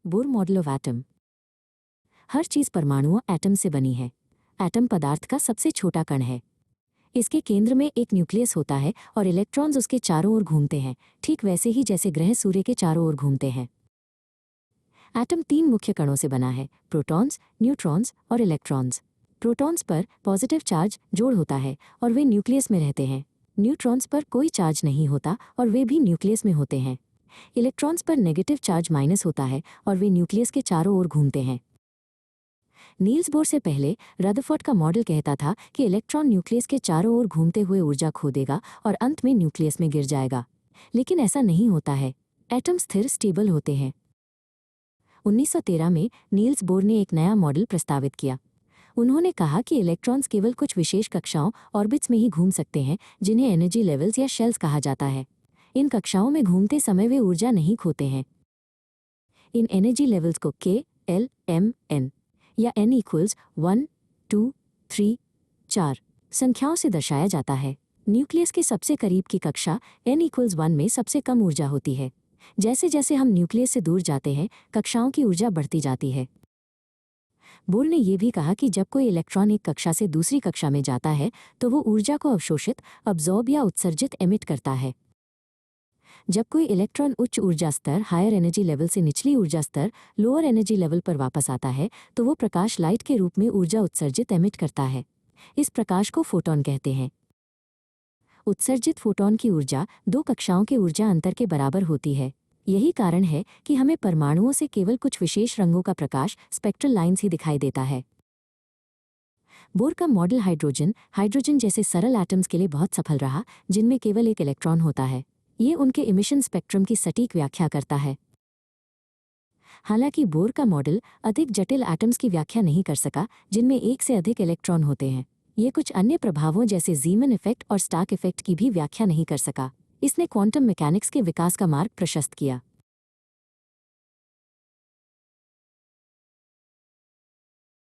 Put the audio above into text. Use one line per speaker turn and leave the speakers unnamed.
Bore model of atom. हर चीज परमाणुओं एटम से बनी है। एटम पदार्थ का सबसे छोटा कण है। इसके केंद्र में एक न्यूक्लियस होता है और इलेक्ट्रॉन्स उसके चारों ओर घूमते हैं, ठीक वैसे ही जैसे ग्रह सूर्य के चारों ओर घूमते हैं। एटम 3 मुख्य कणों से बना है, प्रोटॉन्स, न्यूट्रॉन्स और इलेक्ट्रॉन्स। प्रोटॉन्स पर पॉजिटिव चार्ज जोड़ होता है और वे न्यूक्लियस में रहते हैं। न्यूट्रॉन्स पर कोई चार्ज नहीं होता और वे भी न्यूक्लियस में होते हैं। इलेक्ट्रॉन्स पर नेगेटिव चार्ज माइनस होता है और वे न्यूक्लियस के चारों ओर घूमते हैं। नील्स बोर से पहले रदरफोर्ड का मॉडल कहता था कि इलेक्ट्रॉन न्यूक्लियस के चारों ओर घूमते हुए ऊर्जा खो देगा और अंत में न्यूक्लियस में गिर जाएगा। लेकिन ऐसा नहीं होता है। एटम स्थिर स्टेबल होते हैं। 1913 में नील्स बोर ने एक नया मॉडल प्रस्तावित किया। उन्होंने कहा कि इलेक्ट्रॉन्स केवल कुछ विशेष कक्षाओं ऑर्बिट्स में ही घूम सकते हैं, जिन्हें एनर्जी लेवल्स या शेल्स कहा जाता है। इन कक्षाओं में घूमते समय वे ऊर्जा नहीं खोते हैं। इन एनर्जी लेवल्स को K, L, M, N या N = 1, 2, 3, 4 संख्याओं से दर्शाया जाता है। न्यूक्लियस के सबसे करीब की कक्षा N = 1 में सबसे कम ऊर्जा होती है। जैसे जैसे हम न्यूक्लियस से दूर जाते हैं, कक्षाओं की ऊर्जा बढ़ती जाती है। बोर ने यह भी कहा कि जब कोई इलेक्ट्रॉन एक कक्षा से दूसरी कक्षा में जाता है तो वो ऊर्जा को अवशोषित, अब्जॉर्ब या उत्सर्जित एमिट करता है। जब कोई इलेक्ट्रॉन उच्च ऊर्जा स्तर हायर एनर्जी लेवल से निचली ऊर्जा स्तर लोअर एनर्जी लेवल पर वापस आता है तो वो प्रकाश लाइट के रूप में ऊर्जा उत्सर्जित एमिट करता है। इस प्रकाश को फोटॉन कहते हैं। उत्सर्जित फोटॉन की ऊर्जा 2 कक्षाओं के ऊर्जा अंतर के बराबर होती है। यही कारण है कि हमें परमाणुओं से केवल कुछ विशेष रंगों का प्रकाश स्पेक्ट्रल लाइन्स ही दिखाई देता है। बोर का मॉडल हाइड्रोजन जैसे सरल एटम्स के लिए बहुत सफल रहा, जिनमें केवल एक इलेक्ट्रॉन होता है। ये उनके इमिशन स्पेक्ट्रम की सटीक व्याख्या करता है। हालांकि बोर का मॉडल अधिक जटिल एटम्स की व्याख्या नहीं कर सका, जिनमें एक से अधिक इलेक्ट्रॉन होते हैं। ये कुछ अन्य प्रभावों जैसे ज़ीमन इफेक्ट और स्टार्क इफेक्ट की भी व्याख्या नहीं कर सका। इसने क्वांटम मैकेनिक्स के विकास का मार्ग प्रशस्त किया।